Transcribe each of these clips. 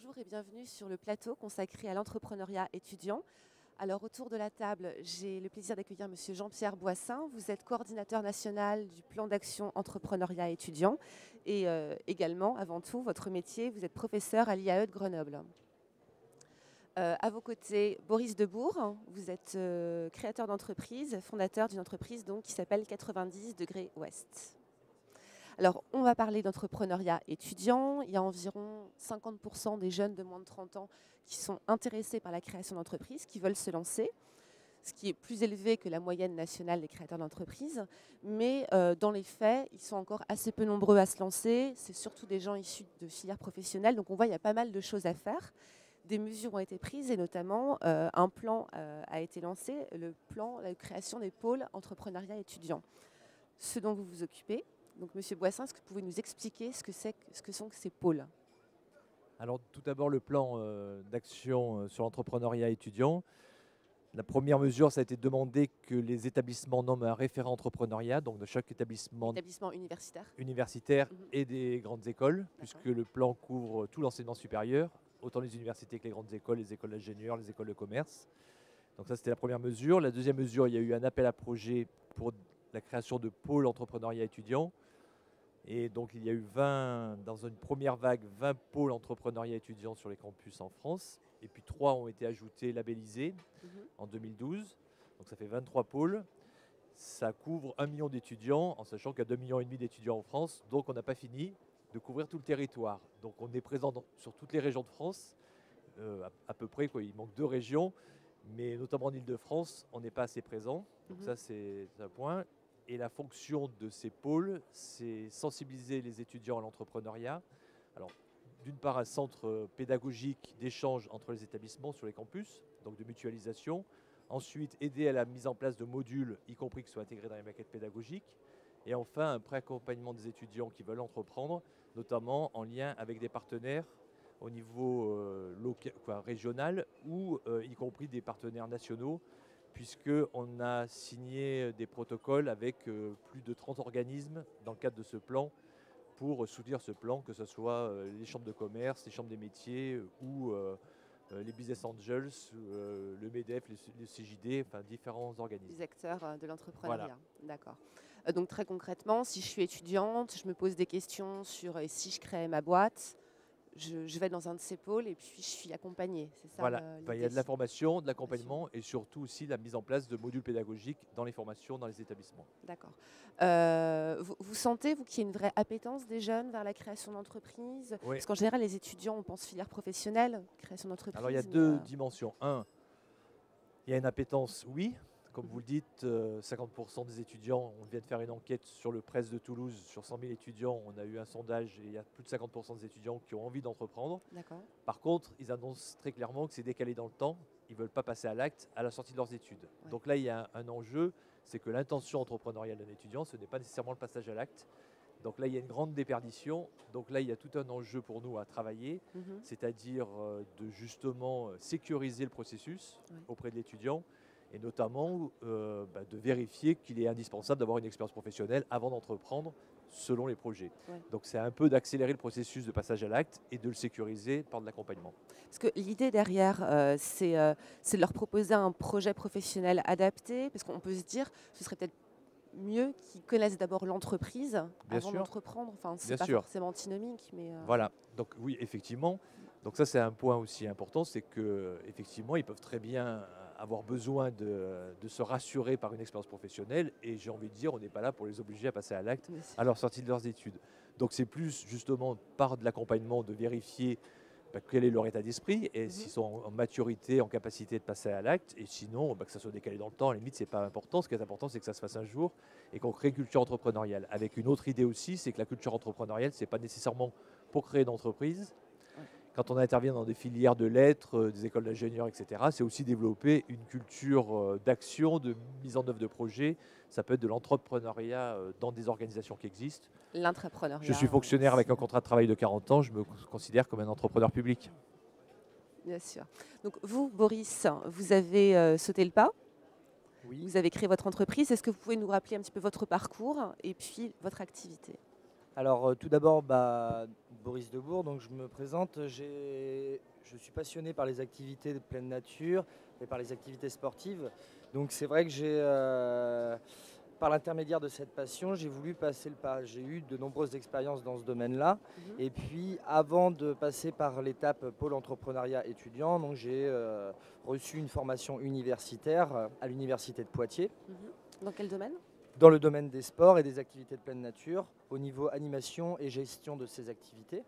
Bonjour et bienvenue sur le plateau consacré à l'entrepreneuriat étudiant. Alors autour de la table, j'ai le plaisir d'accueillir Monsieur Jean-Pierre Boissin. Vous êtes coordinateur national du plan d'action entrepreneuriat étudiant et également, avant tout, votre métier, vous êtes professeur à l'IAE de Grenoble. À vos côtés, Boris Debourg, vous êtes créateur d'entreprise, fondateur d'une entreprise donc, qui s'appelle 90 degrés Ouest. Alors, on va parler d'entrepreneuriat étudiant. Il y a environ 50% des jeunes de moins de 30 ans qui sont intéressés par la création d'entreprises, qui veulent se lancer, ce qui est plus élevé que la moyenne nationale des créateurs d'entreprises. Mais dans les faits, ils sont encore assez peu nombreux à se lancer. C'est surtout des gens issus de filières professionnelles. Donc, on voit qu'il y a pas mal de choses à faire. Des mesures ont été prises et notamment un plan a été lancé, le plan de création des pôles entrepreneuriat étudiant. Ce dont vous vous occupez. Donc, Monsieur Boissin, est-ce que vous pouvez nous expliquer ce que sont ces pôles? Alors, tout d'abord, le plan d'action sur l'entrepreneuriat étudiant. La première mesure, ça a été de demander que les établissements nomment un référent entrepreneuriat, donc de chaque établissement universitaire et des grandes écoles, puisque le plan couvre tout l'enseignement supérieur, autant les universités que les grandes écoles, les écoles d'ingénieurs, les écoles de commerce. Donc ça, c'était la première mesure. La deuxième mesure, il y a eu un appel à projet pour la création de pôles entrepreneuriat étudiant. Et donc, il y a eu dans une première vague, 20 pôles entrepreneuriat étudiants sur les campus en France. Et puis 3 ont été ajoutés, labellisés en 2012. Donc, ça fait 23 pôles. Ça couvre 1 million d'étudiants, en sachant qu'il y a 2,5 millions d'étudiants en France. Donc, on n'a pas fini de couvrir tout le territoire. Donc, on est présent sur toutes les régions de France, à peu près. Il manque 2 régions, mais notamment en Île-de-France, on n'est pas assez présent. Donc, ça, c'est un point. Et la fonction de ces pôles, c'est sensibiliser les étudiants à l'entrepreneuriat. Alors, d'une part, un centre pédagogique d'échange entre les établissements sur les campus, donc de mutualisation. Ensuite, aider à la mise en place de modules, y compris qui soient intégrés dans les maquettes pédagogiques. Et enfin, un pré-accompagnement des étudiants qui veulent entreprendre, notamment en lien avec des partenaires au niveau régional ou y compris des partenaires nationaux, puisqu'on a signé des protocoles avec plus de 30 organismes dans le cadre de ce plan pour soutenir ce plan, que ce soit les chambres de commerce, les chambres des métiers ou les business angels, le MEDEF, le CJD, enfin différents organismes. Les acteurs de l'entrepreneuriat, voilà. D'accord. Donc très concrètement, si je suis étudiante, je me pose des questions sur si je crée ma boîte, je vais dans un de ces pôles et puis je suis accompagnée. C'est ça. Voilà, il y a de la formation, de l'accompagnement et surtout aussi la mise en place de modules pédagogiques dans les formations, dans les établissements. D'accord. Vous sentez, vous, qu'il y a une vraie appétence des jeunes vers la création d'entreprise? Oui. Parce qu'en général, les étudiants, on pense filière professionnelle, création d'entreprise. Alors il y a deux dimensions. Un, il y a une appétence, oui. Comme vous le dites, 50% des étudiants, on vient de faire une enquête sur le Presse de Toulouse, sur 100 000 étudiants, on a eu un sondage et il y a plus de 50% des étudiants qui ont envie d'entreprendre. Par contre, ils annoncent très clairement que c'est décalé dans le temps, ils ne veulent pas passer à l'acte à la sortie de leurs études. Ouais. Donc là, il y a un enjeu, c'est que l'intention entrepreneuriale d'un étudiant, ce n'est pas nécessairement le passage à l'acte. Donc là, il y a une grande déperdition. Donc là, il y a tout un enjeu pour nous à travailler, c'est-à-dire de justement sécuriser le processus auprès de l'étudiant, et notamment de vérifier qu'il est indispensable d'avoir une expérience professionnelle avant d'entreprendre selon les projets. Ouais. Donc c'est un peu d'accélérer le processus de passage à l'acte et de le sécuriser par de l'accompagnement. Parce que l'idée derrière, c'est de leur proposer un projet professionnel adapté, parce qu'on peut se dire, ce serait peut-être mieux qu'ils connaissent d'abord l'entreprise avant d'entreprendre. Enfin, c'est pas forcément antinomique, mais voilà. Donc oui, effectivement. Donc ça, c'est un point aussi important, c'est qu'effectivement, ils peuvent très bien avoir besoin de se rassurer par une expérience professionnelle. Et j'ai envie de dire, on n'est pas là pour les obliger à passer à l'acte à leur sortie de leurs études. Donc c'est plus justement par de l'accompagnement de vérifier quel est leur état d'esprit et s'ils sont en maturité, en capacité de passer à l'acte. Et sinon, que ça soit décalé dans le temps, à la limite, ce n'est pas important. Ce qui est important, c'est que ça se fasse un jour et qu'on crée une culture entrepreneuriale. Avec une autre idée aussi, c'est que la culture entrepreneuriale, ce n'est pas nécessairement pour créer une entreprise. Quand on intervient dans des filières de lettres, des écoles d'ingénieurs, etc., c'est aussi développer une culture d'action, de mise en œuvre de projets. Ça peut être de l'entrepreneuriat dans des organisations qui existent. L'intrapreneuriat. Je suis fonctionnaire avec un contrat de travail de 40 ans, je me considère comme un entrepreneur public. Bien sûr. Donc vous, Boris, vous avez sauté le pas. Oui. Vous avez créé votre entreprise. Est-ce que vous pouvez nous rappeler un petit peu votre parcours et puis votre activité? Alors tout d'abord, Boris Debourg, donc je me présente. Je suis passionné par les activités de pleine nature et par les activités sportives. Donc c'est vrai que par l'intermédiaire de cette passion, j'ai voulu passer le pas. J'ai eu de nombreuses expériences dans ce domaine-là. Et puis avant de passer par l'étape Pôle entrepreneuriat étudiant, donc j'ai reçu une formation universitaire à l'université de Poitiers. Dans quel domaine ? Dans le domaine des sports et des activités de pleine nature, au niveau animation et gestion de ces activités.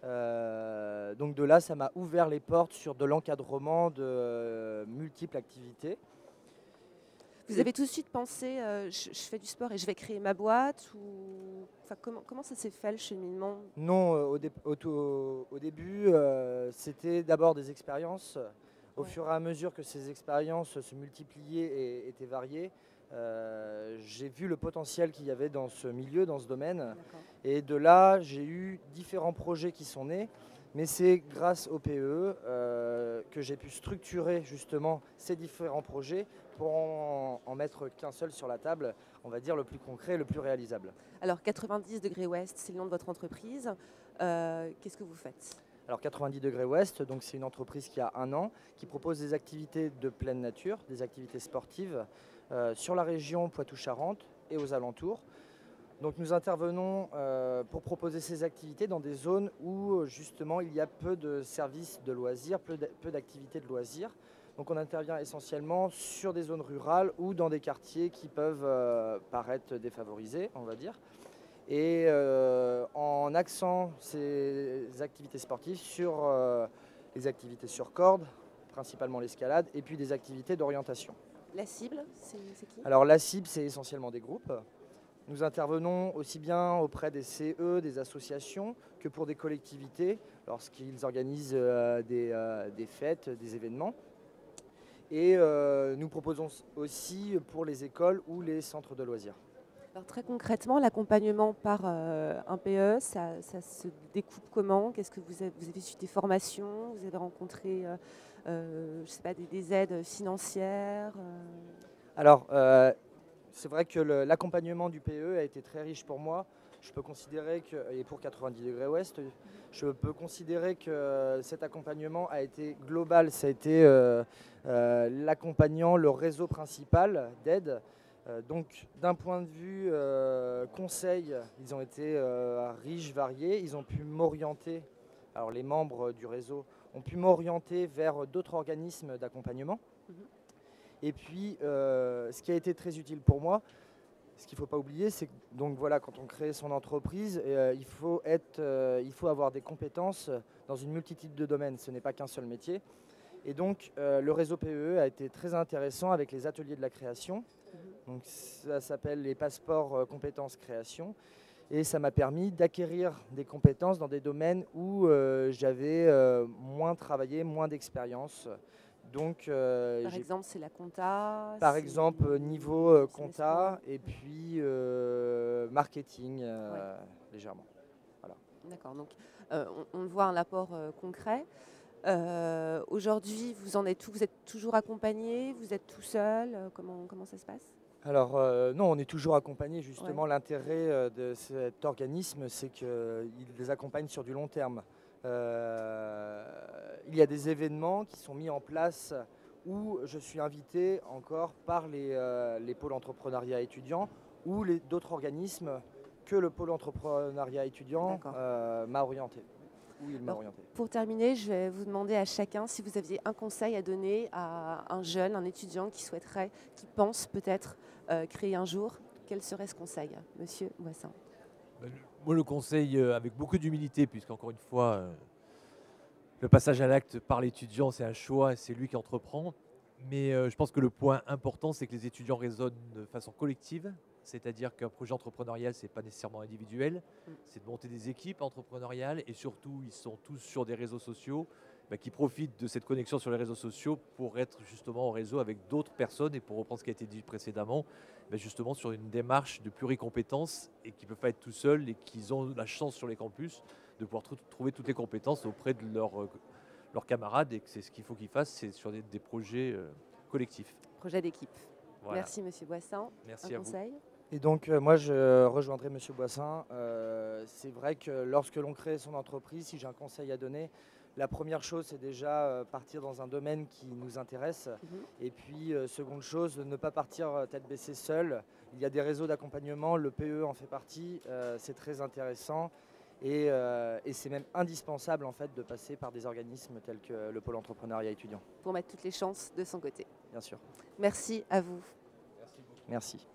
Donc de là, ça m'a ouvert les portes sur de l'encadrement de multiples activités. Vous avez tout de suite pensé, je fais du sport et je vais créer ma boîte ou... enfin, comment ça s'est fait le cheminement ? Non, au début, c'était d'abord des expériences. Au fur et à mesure que ces expériences se multipliaient et étaient variées, j'ai vu le potentiel qu'il y avait dans ce milieu, dans ce domaine. Et de là, j'ai eu différents projets qui sont nés. Mais c'est grâce au PE que j'ai pu structurer justement ces différents projets pour en mettre qu'un seul sur la table, on va dire le plus concret, le plus réalisable. Alors 90 degrés Ouest, c'est le nom de votre entreprise. Qu'est-ce que vous faites ? Alors 90 degrés Ouest, donc c'est une entreprise qui a 1 an, qui propose des activités de pleine nature, des activités sportives sur la région Poitou-Charentes et aux alentours. Donc nous intervenons pour proposer ces activités dans des zones où justement il y a peu de services de loisirs, peu d'activités de loisirs. Donc on intervient essentiellement sur des zones rurales ou dans des quartiers qui peuvent paraître défavorisés, on va dire. Et en axant ces activités sportives sur les activités sur corde, principalement l'escalade, et puis des activités d'orientation. La cible, c'est qui ? Alors la cible, c'est essentiellement des groupes. Nous intervenons aussi bien auprès des CE, des associations, que pour des collectivités, lorsqu'ils organisent des fêtes, des événements. Et nous proposons aussi pour les écoles ou les centres de loisirs. Alors très concrètement, l'accompagnement par un PE, ça se découpe comment ? Qu'est-ce que vous avez suivi des formations ? Vous avez rencontré je sais pas, des aides financières Alors, c'est vrai que l'accompagnement du PE a été très riche pour moi. Je peux considérer que, et pour 90 degrés Ouest, je peux considérer que cet accompagnement a été global. Ça a été l'accompagnant, le réseau principal d'aide. Donc d'un point de vue conseil, ils ont été riches, variés. Ils ont pu m'orienter, alors les membres du réseau ont pu m'orienter vers d'autres organismes d'accompagnement. Et puis, ce qui a été très utile pour moi, ce qu'il ne faut pas oublier, c'est que donc, voilà, quand on crée son entreprise, il faut avoir des compétences dans une multitude de domaines. Ce n'est pas qu'un seul métier. Et donc, le réseau PE a été très intéressant avec les ateliers de la création. Donc, ça s'appelle les passeports compétences création. Et ça m'a permis d'acquérir des compétences dans des domaines où j'avais moins travaillé, moins d'expérience. Donc, par exemple, c'est la compta. Par exemple, niveau compta et puis marketing légèrement. Voilà. D'accord, donc on voit un apport concret. Aujourd'hui, vous en êtes où ? Vous êtes toujours accompagné ? Vous êtes tout seul ? Comment ça se passe ? Alors non, on est toujours accompagné. Justement, l'intérêt de cet organisme, c'est qu'il les accompagne sur du long terme. Il y a des événements qui sont mis en place où je suis invité encore par les pôles entrepreneuriat étudiants ou d'autres organismes que le pôle entrepreneuriat étudiant m'a orienté. Pour terminer, je vais vous demander à chacun si vous aviez un conseil à donner à un jeune, un étudiant qui pense peut-être créer un jour. Quel serait ce conseil, Monsieur Boissin ? Moi, le conseil, avec beaucoup d'humilité, puisqu'encore une fois, le passage à l'acte par l'étudiant, c'est un choix, c'est lui qui entreprend. Mais je pense que le point important, c'est que les étudiants raisonnent de façon collective. C'est-à-dire qu'un projet entrepreneurial, ce n'est pas nécessairement individuel. C'est de monter des équipes entrepreneuriales et surtout, ils sont tous sur des réseaux sociaux qui profitent de cette connexion sur les réseaux sociaux pour être justement en réseau avec d'autres personnes et pour reprendre ce qui a été dit précédemment, justement sur une démarche de pluricompétences et qui ne peuvent pas être tout seuls et qu'ils ont la chance sur les campus de pouvoir trouver toutes les compétences auprès de leurs camarades et que c'est ce qu'il faut qu'ils fassent, c'est sur des projets collectifs. Projet d'équipe. Voilà. Merci Monsieur Boissin. Merci un à conseil vous. Et donc moi je rejoindrai Monsieur Boissin. C'est vrai que lorsque l'on crée son entreprise, si j'ai un conseil à donner, la première chose c'est déjà partir dans un domaine qui nous intéresse. Et puis seconde chose, ne pas partir tête baissée seul. Il y a des réseaux d'accompagnement, le PE en fait partie, c'est très intéressant. Et c'est même indispensable en fait de passer par des organismes tels que le Pôle entrepreneuriat étudiant. Pour mettre toutes les chances de son côté. Bien sûr. Merci à vous. Merci beaucoup. Merci.